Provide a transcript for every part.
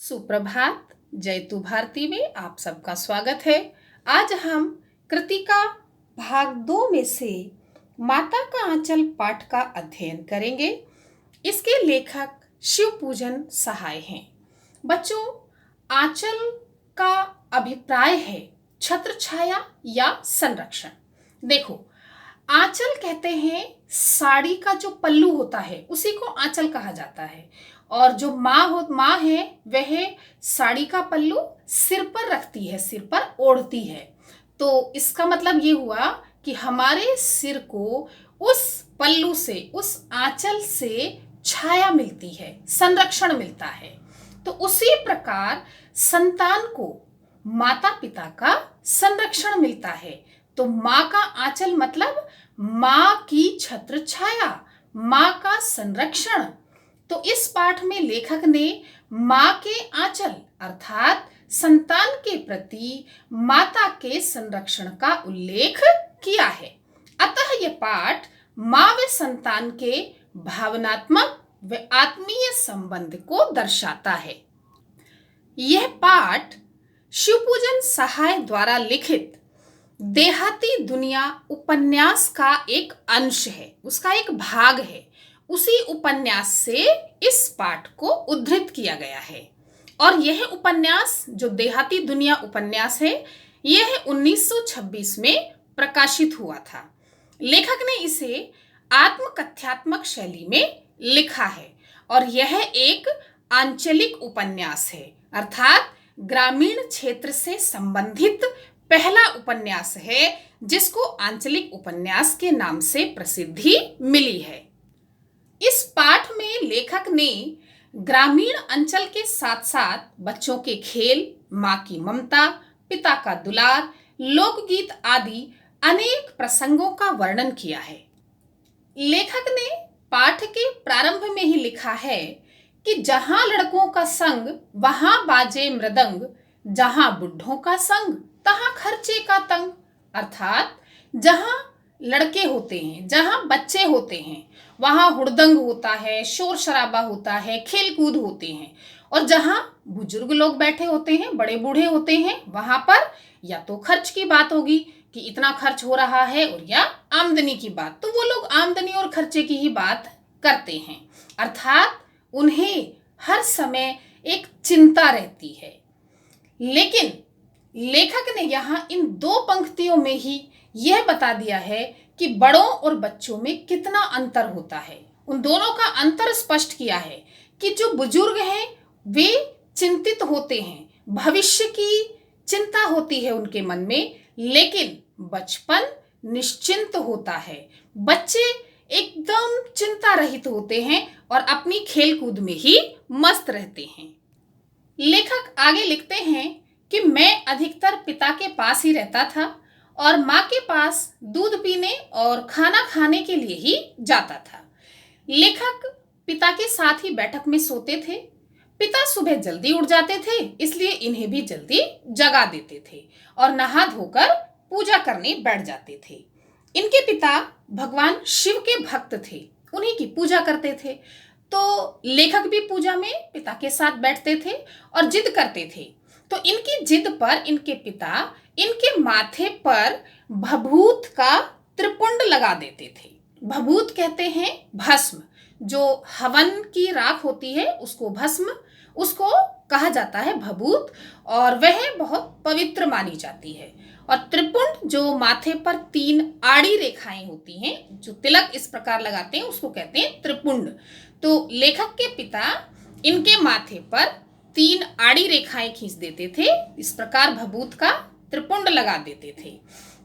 सुप्रभात। जयतु भारती में आप सबका स्वागत है। आज हम कृतिका भाग 2 में से माता का आंचल पाठ का अध्ययन करेंगे। इसके लेखक शिवपूजन सहाय हैं। बच्चों, आंचल का अभिप्राय है छत्र छाया या संरक्षण। देखो, आंचल कहते हैं साड़ी का जो पल्लू होता है उसी को आंचल कहा जाता है। और जो माँ है वह साड़ी का पल्लू सिर पर रखती है, सिर पर ओढ़ती है। तो इसका मतलब ये हुआ कि हमारे सिर को उस पल्लू से, उस आंचल से छाया मिलती है, संरक्षण मिलता है। तो उसी प्रकार संतान को माता पिता का संरक्षण मिलता है। तो माँ का आंचल मतलब माँ की छत्र छाया, माँ का संरक्षण। तो इस पाठ में लेखक ने माँ के आंचल अर्थात संतान के प्रति माता के संरक्षण का उल्लेख किया है। अतः यह पाठ माँ व संतान के भावनात्मक व आत्मीय संबंध को दर्शाता है। यह पाठ शिवपूजन सहाय द्वारा लिखित देहाती दुनिया उपन्यास का एक अंश है, उसका एक भाग है। उसी उपन्यास से इस पाठ को उद्धृत किया गया है। और यह उपन्यास जो देहाती दुनिया उपन्यास है, यह 1926 में प्रकाशित हुआ था। लेखक ने इसे आत्मकथ्यात्मक शैली में लिखा है और यह एक आंचलिक उपन्यास है, अर्थात ग्रामीण क्षेत्र से संबंधित पहला उपन्यास है जिसको आंचलिक उपन्यास के नाम से प्रसिद्धि मिली है। इस पाठ में लेखक ने ग्रामीण अंचल के साथ साथ बच्चों के खेल, माँ की ममता, पिता का दुलार, लोकगीत आदि अनेक प्रसंगों का वर्णन किया है। लेखक ने पाठ के प्रारंभ में ही लिखा है कि जहां लड़कों का संग वहां बाजे मृदंग, जहां बुढ़ों का संग तहां खर्चे का तंग। अर्थात जहां लड़के होते हैं, जहां बच्चे होते हैं, वहां हुड़दंग होता है, शोर शराबा होता है, खेल कूद होते हैं। और जहां बुजुर्ग लोग बैठे होते हैं, बड़े बूढ़े होते हैं, वहां पर या तो खर्च की बात होगी कि इतना खर्च हो रहा है, और या आमदनी की बात, तो वो लोग आमदनी और खर्चे की ही बात करते हैं। अर्थात उन्हें हर समय एक चिंता रहती है। लेकिन लेखक ने यहाँ इन दो पंक्तियों में ही यह बता दिया है कि बड़ों और बच्चों में कितना अंतर होता है। उन दोनों का अंतर स्पष्ट किया है कि जो बुजुर्ग हैं वे चिंतित होते हैं, भविष्य की चिंता होती है उनके मन में, लेकिन बचपन निश्चिंत होता है। बच्चे एकदम चिंता रहित होते हैं और अपनी खेलकूद में ही मस्त रहते हैं। लेखक आगे लिखते हैं कि मैं अधिकतर पिता के पास ही रहता था और माँ के पास दूध पीने और खाना खाने के लिए ही जाता था। लेखक पिता के साथ ही बैठक में सोते थे। पिता सुबह जल्दी उठ जाते थे, इसलिए इन्हें भी जल्दी जगा देते थे और नहा धोकर पूजा करने बैठ जाते थे। इनके पिता भगवान शिव के भक्त थे, उन्हीं की पूजा करते थे। तो लेखक भी पूजा में पिता के साथ बैठते थे और जिद करते थे। तो इनकी जिद पर इनके पिता इनके माथे पर भभूत का त्रिपुंड लगा देते थे। भभूत कहते हैं भस्म, जो हवन की राख होती है उसको भस्म, उसको कहा जाता है भभूत, और वह बहुत पवित्र मानी जाती है। और त्रिपुंड जो माथे पर 3 आड़ी रेखाएं होती हैं, जो तिलक इस प्रकार लगाते हैं, उसको कहते हैं त्रिपुंड। तो लेखक के पिता इनके माथे पर 3 आड़ी रेखाएं खींच देते थे, इस प्रकार भभूत का त्रिपुंड लगा देते थे।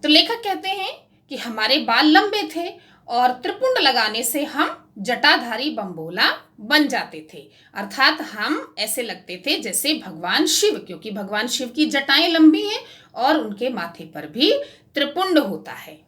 तो लेखक कहते हैं कि हमारे बाल लंबे थे और त्रिपुंड लगाने से हम जटाधारी बम्बोला बन जाते थे। अर्थात हम ऐसे लगते थे जैसे भगवान शिव, क्योंकि भगवान शिव की जटाएं लंबी हैं और उनके माथे पर भी त्रिपुंड होता है।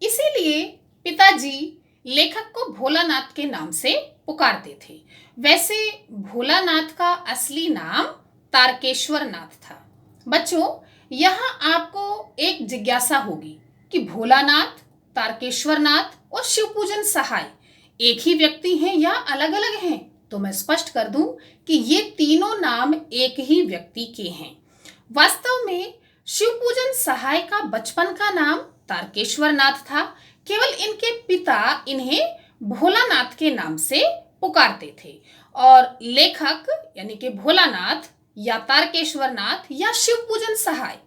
इसीलिए पिताजी लेखक को भोलानाथ के नाम से पुकारते थे। वैसे भोलानाथ का असली नाम तारकेश्वर नाथ था। बच्चों, यहाँ आपको एक जिज्ञासा होगी कि भोलानाथ, तारकेश्वर नाथ और शिवपूजन सहाय एक ही व्यक्ति हैं या अलग अलग हैं? तो मैं स्पष्ट कर दूं कि ये तीनों नाम एक ही व्यक्ति के हैं। वास्तव में शिवपूजन सहाय का बचपन का नाम तारकेश्वर नाथ था। केवल इनके पिता इन्हें भोलानाथ के नाम से पुकारते थे और लेखक यानी कि भोलानाथ या तारकेश्वर नाथ या शिवपूजन सहाय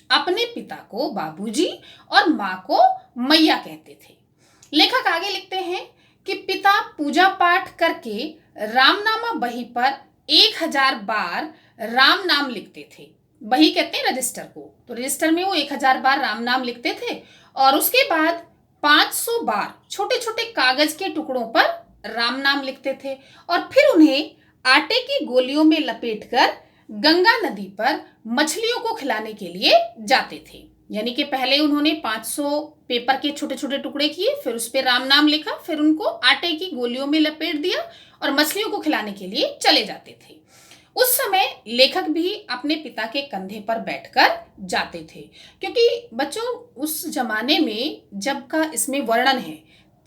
अपने पिता को बाबूजी और माँ को मैया कहते थे। लेखक आगे लिखते हैं कि पिता पूजा पाठ करके रामनामा बही पर 1000 बार राम नाम लिखते थे। बही कहते हैं रजिस्टर को, तो रजिस्टर में वो 1000 बार राम नाम लिखते थे और उसके बाद 500 बार छोटे छोटे कागज के टुकड़ों पर राम नाम लिखते थे और फिर उन्हें आटे की गोलियों में लपेटकर गंगा नदी पर मछलियों को खिलाने के लिए जाते थे। यानी कि पहले उन्होंने 500 पेपर के छोटे छोटे टुकड़े किए, फिर उस पर राम नाम लिखा, फिर उनको आटे की गोलियों में लपेट दिया और मछलियों को खिलाने के लिए चले जाते थे। उस समय लेखक भी अपने पिता के कंधे पर बैठकर जाते थे, क्योंकि बच्चों उस जमाने में जब का इसमें वर्णन है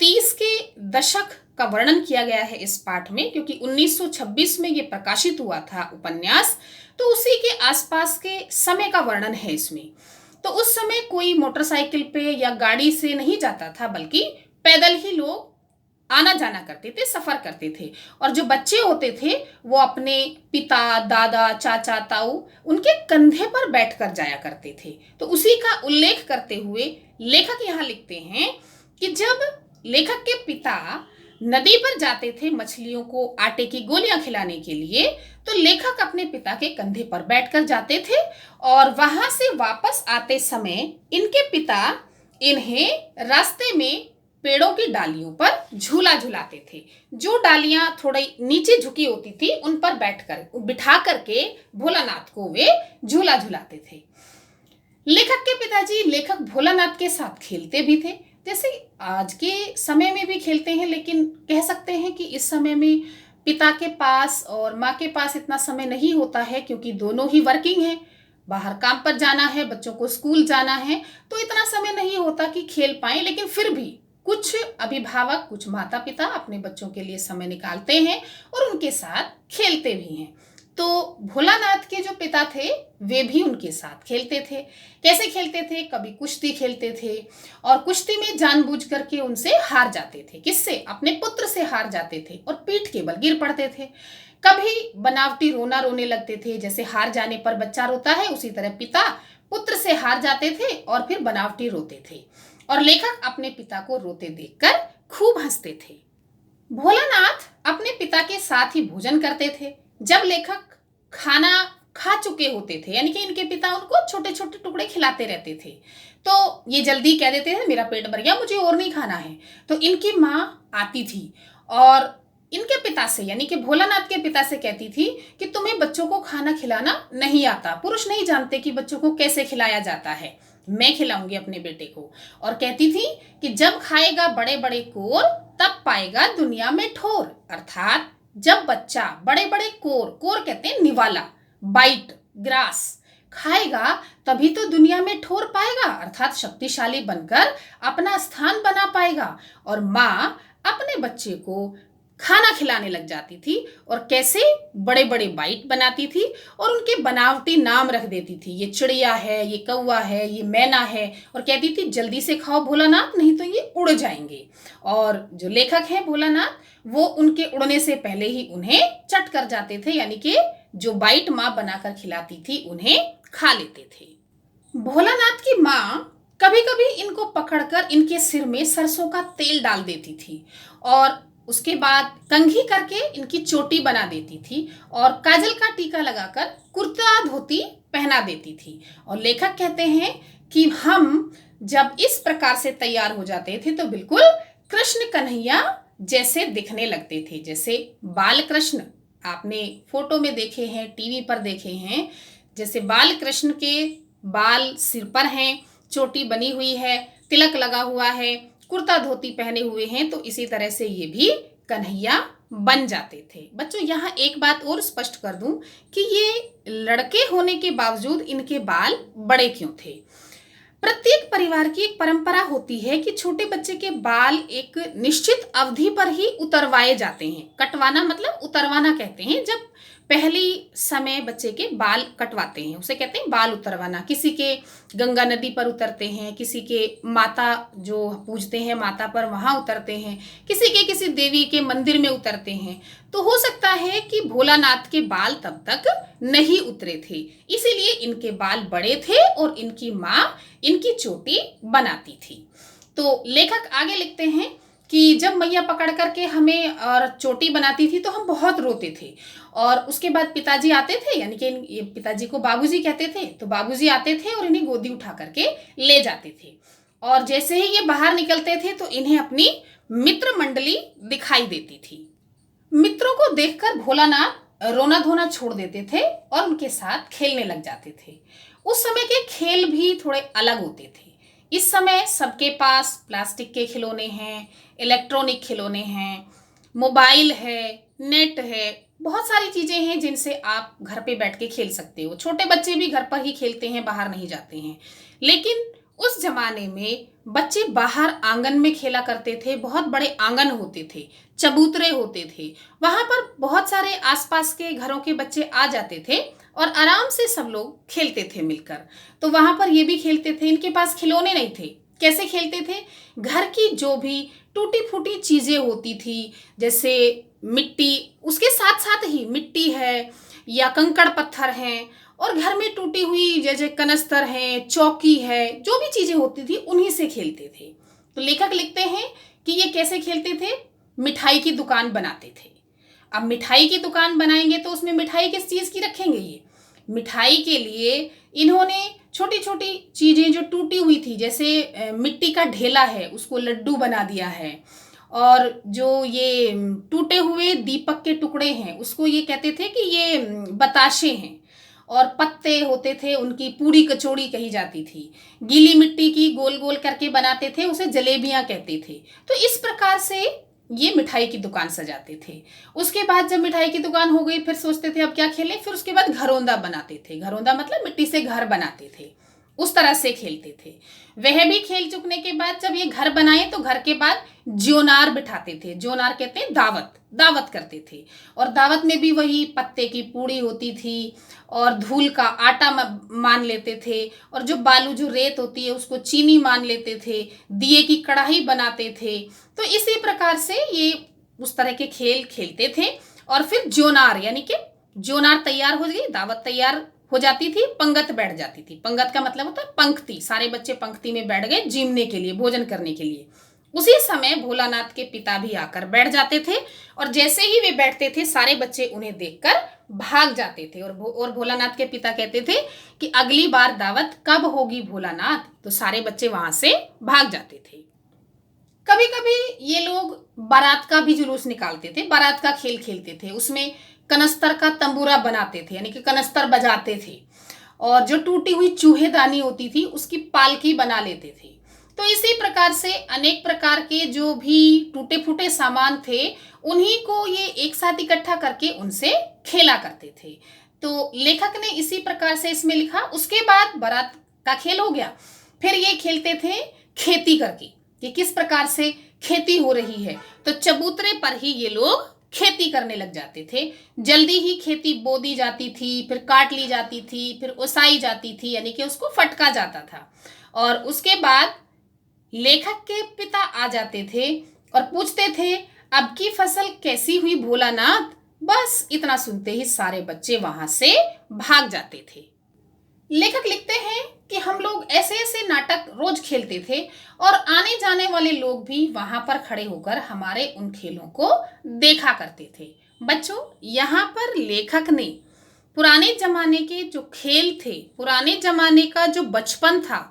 30 के दशक का वर्णन किया गया है इस पाठ में, क्योंकि 1926 में ये प्रकाशित हुआ था उपन्यास, तो उसी के आसपास के समय का वर्णन है इसमें। तो उस समय कोई मोटरसाइकिल पे या गाड़ी से नहीं जाता था, बल्कि पैदल ही लोग आना जाना करते थे, सफर करते थे और जो बच्चे होते थे वो अपने पिता, दादा, चाचा, ताऊ उनके कंधे पर बैठकर जाया करते थे। तो उसी का उल्लेख करते हुए लेखक यहाँ लिखते हैं कि जब लेखक के पिता नदी पर जाते थे मछलियों को आटे की गोलियां खिलाने के लिए, तो लेखक अपने पिता के कंधे पर बैठकर जाते थे और वहां से वापस आते समय इनके पिता इन्हें रास्ते में पेड़ों की डालियों पर झूला झुलाते थे। जो डालियां थोड़ी नीचे झुकी होती थी उन पर बिठा करके भोलानाथ को वे झूला झुलाते थे। लेखक के पिताजी लेखक भोलानाथ के साथ खेलते भी थे, जैसे आज के समय में भी खेलते हैं, लेकिन कह सकते हैं कि इस समय में पिता के पास और माँ के पास इतना समय नहीं होता है, क्योंकि दोनों ही वर्किंग हैं, बाहर काम पर जाना है, बच्चों को स्कूल जाना है, तो इतना समय नहीं होता कि खेल पाएं। लेकिन फिर भी कुछ अभिभावक, कुछ माता पिता अपने बच्चों के लिए समय निकालते हैं और उनके साथ खेलते भी हैं। तो भोलानाथ के जो पिता थे वे भी उनके साथ खेलते थे। कैसे खेलते थे? कभी कुश्ती खेलते थे और कुश्ती में जानबूझ करके उनसे हार जाते थे। किससे? अपने पुत्र से हार जाते थे और पीठ के बल गिर पड़ते थे। कभी बनावटी रोना रोने लगते थे, जैसे हार जाने पर बच्चा रोता है, उसी तरह पिता पुत्र से हार जाते थे और फिर बनावटी रोते थे और लेखक अपने पिता को रोते देखकर खूब हंसते थे। भोलानाथ अपने पिता के साथ ही भोजन करते थे। जब लेखक खाना खा चुके होते थे, यानी कि इनके पिता उनको छोटे छोटे टुकड़े खिलाते रहते थे, तो ये जल्दी कह देते थे मेरा पेट भर गया, मुझे और नहीं खाना है। तो इनकी माँ आती थी और इनके पिता से यानी कि भोलानाथ के पिता से कहती थी कि तुम्हें बच्चों को खाना खिलाना नहीं आता, पुरुष नहीं जानते कि बच्चों को कैसे खिलाया जाता है, मैं खिलाऊंगी अपने बेटे को। और कहती थी कि जब खाएगा बड़े बड़े कोर तब पाएगा दुनिया में ठोर, अर्थात जब बच्चा बड़े बड़े कोर, कोर कहते हैं निवाला, बाइट, ग्रास खाएगा तभी तो दुनिया में ठोर पाएगा, अर्थात शक्तिशाली बनकर अपना स्थान बना पाएगा। और माँ अपने बच्चे को खाना खिलाने लग जाती थी और कैसे बड़े बड़े बाइट बनाती थी और उनके बनावटी नाम रख देती थी, ये चिड़िया है, ये कौवा है, ये मैना है, और कहती थी जल्दी से खाओ भोलानाथ, नहीं तो ये उड़ जाएंगे। और जो लेखक हैं भोलानाथ, वो उनके उड़ने से पहले ही उन्हें चट कर जाते थे, यानी कि जो बाइट माँ बनाकर खिलाती थी उन्हें खा लेते थे। भोलानाथ की माँ कभी कभी इनको पकड़कर इनके सिर में सरसों का तेल डाल देती थी और उसके बाद कंघी करके इनकी चोटी बना देती थी और काजल का टीका लगाकर कुर्ता धोती पहना देती थी। और लेखक कहते हैं कि हम जब इस प्रकार से तैयार हो जाते थे तो बिल्कुल कृष्ण कन्हैया जैसे दिखने लगते थे, जैसे बाल कृष्ण आपने फोटो में देखे हैं, टीवी पर देखे हैं, जैसे बाल कृष्ण के बाल सिर पर हैं, चोटी बनी हुई है, तिलक लगा हुआ है, कुर्ता धोती पहने हुए हैं, तो इसी तरह से ये भी कन्हैया बन जाते थे। बच्चों यहाँ एक बात और स्पष्ट कर दूं कि ये लड़के होने के बावजूद इनके बाल बड़े क्यों थे। प्रत्येक परिवार की एक परंपरा होती है कि छोटे बच्चे के बाल एक निश्चित अवधि पर ही उतरवाए जाते हैं। कटवाना मतलब उतरवाना कहते हैं, जब पहली समय बच्चे के बाल कटवाते हैं, उसे कहते हैं बाल उतरवाना। किसी के गंगा नदी पर उतरते हैं, किसी के माता जो पूजते हैं माता पर वहां उतरते हैं, किसी के किसी देवी के मंदिर में उतरते हैं। तो हो सकता है कि भोलानाथ के बाल तब तक नहीं उतरे थे, इसीलिए इनके बाल बड़े थे और इनकी माँ इनकी चोटी बनाती थी। तो लेखक आगे लिखते हैं कि जब मैया पकड़ करके हमें और चोटी बनाती थी तो हम बहुत रोते थे, और उसके बाद पिताजी आते थे, यानी कि ये पिताजी को बाबूजी कहते थे, तो बाबूजी आते थे और इन्हें गोदी उठा करके ले जाते थे। और जैसे ही ये बाहर निकलते थे तो इन्हें अपनी मित्र मंडली दिखाई देती थी। मित्रों को देखकर भोलानाथ रोना धोना छोड़ देते थे और उनके साथ खेलने लग जाते थे। उस समय के खेल भी थोड़े अलग होते थे। इस समय सबके पास प्लास्टिक के खिलौने हैं, इलेक्ट्रॉनिक खिलौने हैं, मोबाइल है, नेट है, बहुत सारी चीजें हैं जिनसे आप घर पे बैठ के खेल सकते हो। छोटे बच्चे भी घर पर ही खेलते हैं, बाहर नहीं जाते हैं। लेकिन उस जमाने में बच्चे बाहर आंगन में खेला करते थे। बहुत बड़े आंगन होते थे, चबूतरे होते थे, वहां पर बहुत सारे आसपास के घरों के बच्चे आ जाते थे और आराम से सब लोग खेलते थे मिलकर। तो वहां पर ये भी खेलते थे। इनके पास खिलौने नहीं थे। कैसे खेलते थे? घर की जो भी टूटी फूटी चीजें होती थी, जैसे मिट्टी, उसके साथ साथ ही मिट्टी है या कंकड़ पत्थर हैं, और घर में टूटी हुई जैसे कनस्तर है, चौकी है, जो भी चीजें होती थी उन्हीं से खेलते थे। तो लेखक लिखते हैं कि ये कैसे खेलते थे? मिठाई की दुकान बनाते थे। अब मिठाई की दुकान बनाएंगे तो उसमें मिठाई किस चीज की रखेंगे? ये मिठाई के लिए इन्होंने छोटी छोटी चीजें जो टूटी हुई थी, जैसे मिट्टी का ढेला है उसको लड्डू बना दिया है, और जो ये टूटे हुए दीपक के टुकड़े हैं उसको ये कहते थे कि ये बताशे हैं, और पत्ते होते थे उनकी पूरी कचौड़ी कही जाती थी। गीली मिट्टी की गोल गोल करके बनाते थे, उसे जलेबियां कहते थे। तो इस प्रकार से ये मिठाई की दुकान सजाते थे। उसके बाद जब मिठाई की दुकान हो गई, फिर सोचते थे अब क्या खेलें। फिर उसके बाद घरौंदा बनाते थे। घरौंदा मतलब मिट्टी से घर बनाते थे, उस तरह से खेलते थे। वह भी खेल चुकने के बाद जब ये घर बनाए तो घर के बाद ज्योनार बिठाते थे। ज्योनार कहते हैं दावत, दावत करते थे। और दावत में भी वही पत्ते की पूड़ी होती थी और धूल का आटा मान लेते थे, और जो बालू जो रेत होती है उसको चीनी मान लेते थे, दिए की कढ़ाई बनाते थे। तो इसी प्रकार से ये उस तरह के खेल खेलते थे। और फिर ज्योनार, यानी कि ज्योनार तैयार हो गई, दावत तैयार हो जाती थी, पंगत बैठ जाती थी। पंगत का मतलब होता है पंक्ति, सारे बच्चे पंक्ति में बैठ गए जीमने के लिए, भोजन करने के लिए। उसी समय भोलानाथ के पिता भी आकर बैठ जाते थे, और जैसे ही वे बैठते थे सारे बच्चे उन्हें देखकर भाग जाते थे। और भोलानाथ के पिता कहते थे कि अगली बार दावत कब होगी भोलानाथ? तो सारे बच्चे वहां से भाग जाते थे। कभी कभी ये लोग बारात का भी जुलूस निकालते थे, बारात का खेल खेलते थे। उसमें कनस्तर का तंबूरा बनाते थे, यानी कि कनस्तर बजाते थे, और जो टूटी हुई चूहेदानी होती थी उसकी पालकी बना लेते थे। तो इसी प्रकार से अनेक प्रकार के जो भी टूटे फूटे सामान थे उन्हीं को ये एक साथ इकट्ठा करके उनसे खेला करते थे। तो लेखक ने इसी प्रकार से इसमें लिखा। उसके बाद बारात का खेल हो गया, फिर ये खेलते थे खेती करके, कि किस प्रकार से खेती हो रही है। तो चबूतरे पर ही ये लोग खेती करने लग जाते थे। जल्दी ही खेती बो दी जाती थी, फिर काट ली जाती थी, फिर ओसाई जाती थी, यानी कि उसको फटका जाता था। और उसके बाद लेखक के पिता आ जाते थे और पूछते थे अब की फसल कैसी हुई भोलानाथ? बस इतना सुनते ही सारे बच्चे वहां से भाग जाते थे। लेखक लिखते हैं कि हम लोग ऐसे ऐसे नाटक रोज खेलते थे, और आने जाने वाले लोग भी वहां पर खड़े होकर हमारे उन खेलों को देखा करते थे। बच्चों, यहाँ पर लेखक ने पुराने जमाने के जो खेल थे, पुराने जमाने का जो बचपन था,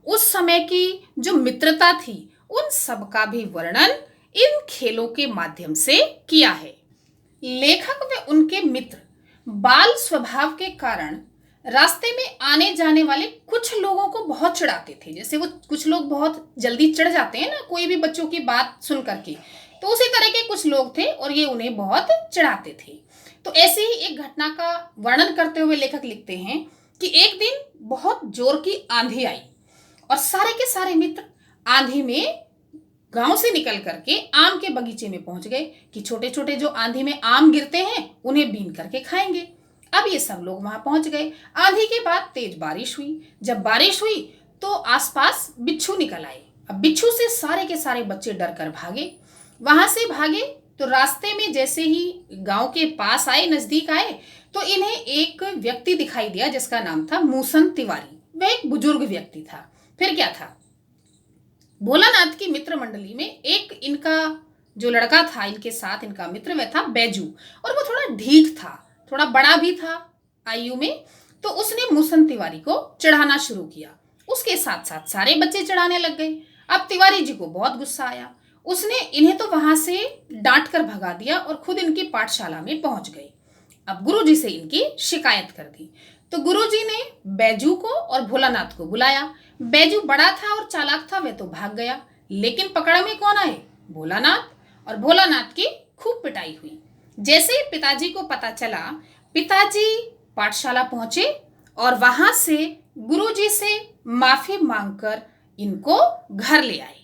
उस समय की जो मित्रता थी, उन सब का भी वर्णन इन खेलों के माध्यम से किया है। लेखक व उनके मित्र बाल स्वभाव के कारण रास्ते में आने जाने वाले कुछ लोगों को बहुत चिढ़ाते थे। जैसे वो कुछ लोग बहुत जल्दी चिढ़ जाते हैं ना कोई भी बच्चों की बात सुन करके, तो उसी तरह के कुछ लोग थे और ये उन्हें बहुत चिढ़ाते थे। तो ऐसे ही एक घटना का वर्णन करते हुए लेखक लिखते हैं कि एक दिन बहुत जोर की आंधी आई और सारे के सारे मित्र आंधी में गांव से निकल करके आम के बगीचे में पहुंच गए कि छोटे छोटे जो आंधी में आम गिरते हैं उन्हें बीन करके खाएंगे। अब ये सब लोग वहां पहुंच गए। आंधी के बाद तेज बारिश हुई। जब बारिश हुई तो आसपास बिच्छू निकल आए। अब बिच्छू से सारे के सारे बच्चे डर कर भागे। वहां से भागे तो रास्ते में जैसे ही गांव के पास आए, नजदीक आए, तो इन्हें एक व्यक्ति दिखाई दिया जिसका नाम था मूसन तिवारी। वह एक बुजुर्ग व्यक्ति था। फिर क्या था, भोलानाथ की मित्र मंडली में एक इनका जो लड़का था, इनके साथ इनका मित्र, वह था बैजू। और वो थोड़ा ढीठ था, थोड़ा बड़ा भी था आयु में। तो उसने मूसन तिवारी को चढ़ाना शुरू किया। उसके साथ साथ सारे बच्चे चढ़ाने लग गए। अब तिवारी जी को बहुत गुस्सा आया। उसने इन्हें तो वहां से डांट कर भगा दिया और खुद इनकी पाठशाला में पहुंच गए। अब गुरुजी से इनकी शिकायत कर दी। तो गुरुजी ने बैजू को और भोलानाथ को बुलाया। बैजू बड़ा था और चालाक था, वह तो भाग गया, लेकिन पकड़ में कौन आए, भोलानाथ। और भोलानाथ की खूब पिटाई हुई। जैसे ही पिताजी को पता चला, पिताजी पाठशाला पहुंचे और वहां से गुरुजी से माफी मांगकर इनको घर ले आए।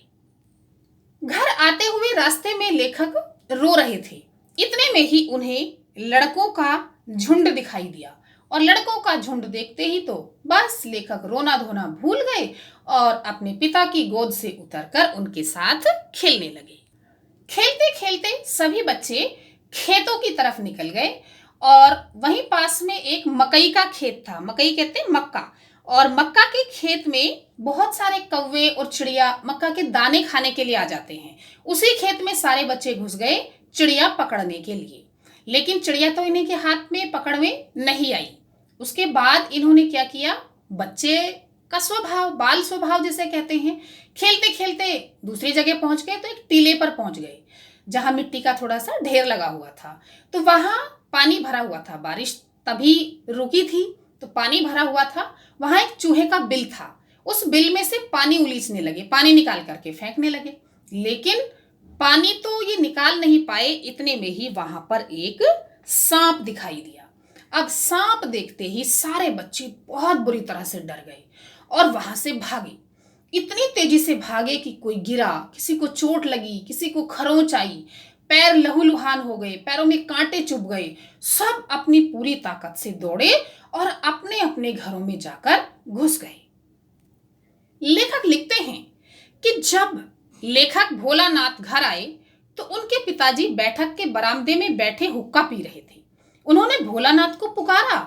घर आते हुए रास्ते में लेखक रो रहे थे। इतने में ही उन्हें लड़कों का झुंड दिखाई दिया और लड़कों का झुंड देखते ही तो बस लेखक रोना धोना भूल गए और अपने पिता की गोद से उतरकर उनके साथ खेलने लगे। खेलते खेलते सभी बच्चे खेतों की तरफ निकल गए और वहीं पास में एक मकई का खेत था। मकई कहते हैं मक्का। और मक्का के खेत में बहुत सारे कौवे और चिड़िया मक्का के दाने खाने के लिए आ जाते हैं। उसी खेत में सारे बच्चे घुस गए चिड़िया पकड़ने के लिए, लेकिन चिड़िया तो इन्हीं के हाथ में पकड़ में नहीं आई। उसके बाद इन्होंने क्या किया, बच्चे का स्वभाव, बाल स्वभाव जिसे कहते हैं, खेलते खेलते दूसरी जगह पहुंच गए। तो एक टीले पर पहुंच गए जहां मिट्टी का थोड़ा सा ढेर लगा हुआ था। तो वहां पानी भरा हुआ था, बारिश तभी रुकी थी तो पानी भरा हुआ था। वहां एक चूहे का बिल था। उस बिल में से पानी उलीचने लगे, पानी निकाल करके फेंकने लगे, लेकिन पानी तो ये निकाल नहीं पाए। इतने में ही वहां पर एक सांप दिखाई दिया। अब सांप देखते ही सारे बच्चे बहुत बुरी तरह से डर गए और वहां से भागे। इतनी तेजी से भागे कि कोई गिरा, किसी को चोट लगी, किसी को खरोंच आई, पैर लहूलुहान हो गए, पैरों में कांटे चुभ गए। सब अपनी पूरी ताकत से दौड़े और अपने अपने घरों में जाकर घुस गए। लेखक लिखते हैं कि जब लेखक भोलानाथ घर आए तो उनके पिताजी बैठक के बरामदे में बैठे हुक्का पी रहे थे। उन्होंने भोलानाथ को पुकारा,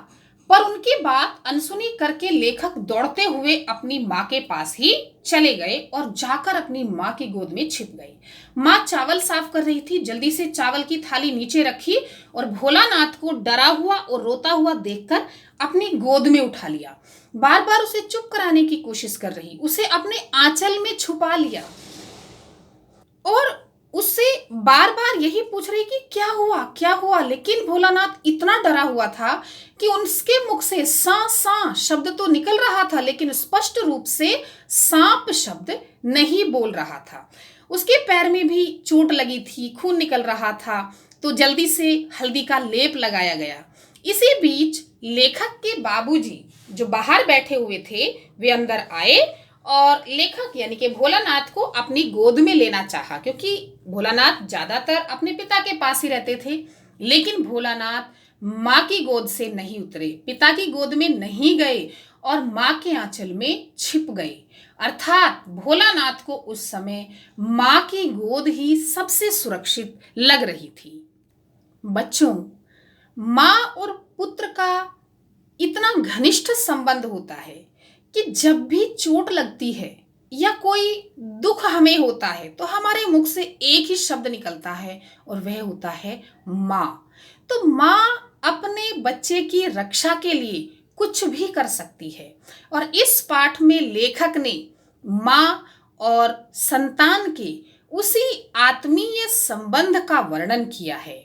पर उनकी बात अनसुनी करके लेखक दौड़ते हुए अपनी माँ के पास ही चले गए और जाकर अपनी माँ की गोद में छिप गए। माँ चावल साफ कर रही थी, जल्दी से चावल की थाली नीचे रखी और भोलानाथ को डरा हुआ और रोता हुआ देखकर अपनी गोद में उठा लिया। बार बार उसे चुप कराने की कोशिश कर रही, उसे अपने आंचल में छुपा लिया और उससे बार बार यही पूछ रही कि क्या हुआ क्या हुआ। लेकिन भोलानाथ इतना डरा हुआ था कि उसके मुख से सा सा शब्द तो निकल रहा था, लेकिन स्पष्ट रूप से सांप शब्द नहीं बोल रहा था। उसके पैर में भी चोट लगी थी, खून निकल रहा था, तो जल्दी से हल्दी का लेप लगाया गया। इसी बीच लेखक के बाबूजी जो बाहर बैठे हुए थे वे अंदर आए और लेखक यानी कि भोलानाथ को अपनी गोद में लेना चाहा, क्योंकि भोलानाथ ज्यादातर अपने पिता के पास ही रहते थे। लेकिन भोलानाथ माँ की गोद से नहीं उतरे, पिता की गोद में नहीं गए और माँ के आंचल में छिप गए। अर्थात भोलानाथ को उस समय माँ की गोद ही सबसे सुरक्षित लग रही थी। बच्चों, माँ और पुत्र का इतना घनिष्ठ संबंध होता है कि जब भी चोट लगती है या कोई दुख हमें होता है तो हमारे मुख से एक ही शब्द निकलता है और वह होता है माँ। तो माँ अपने बच्चे की रक्षा के लिए कुछ भी कर सकती है और इस पाठ में लेखक ने माँ और संतान के उसी आत्मीय संबंध का वर्णन किया है।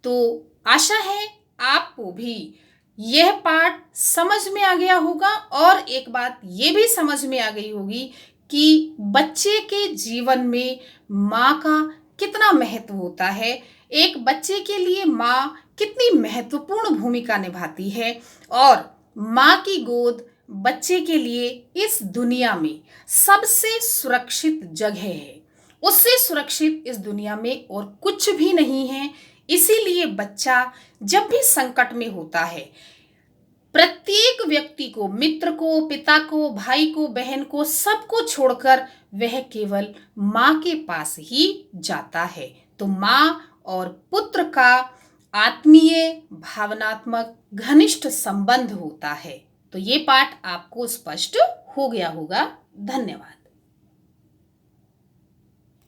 तो आशा है आपको भी यह पाठ समझ में आ गया होगा और एक बात ये भी समझ में आ गई होगी कि बच्चे के जीवन में माँ का कितना महत्व होता है, एक बच्चे के लिए माँ कितनी महत्वपूर्ण भूमिका निभाती है और माँ की गोद बच्चे के लिए इस दुनिया में सबसे सुरक्षित जगह है। उससे सुरक्षित इस दुनिया में और कुछ भी नहीं है। इसीलिए बच्चा जब भी संकट में होता है, प्रत्येक व्यक्ति को, मित्र को, पिता को, भाई को, बहन को, सबको छोड़कर वह केवल माँ के पास ही जाता है। तो माँ और पुत्र का आत्मीय, भावनात्मक, घनिष्ठ संबंध होता है। तो ये पाठ आपको स्पष्ट हो गया होगा। धन्यवाद।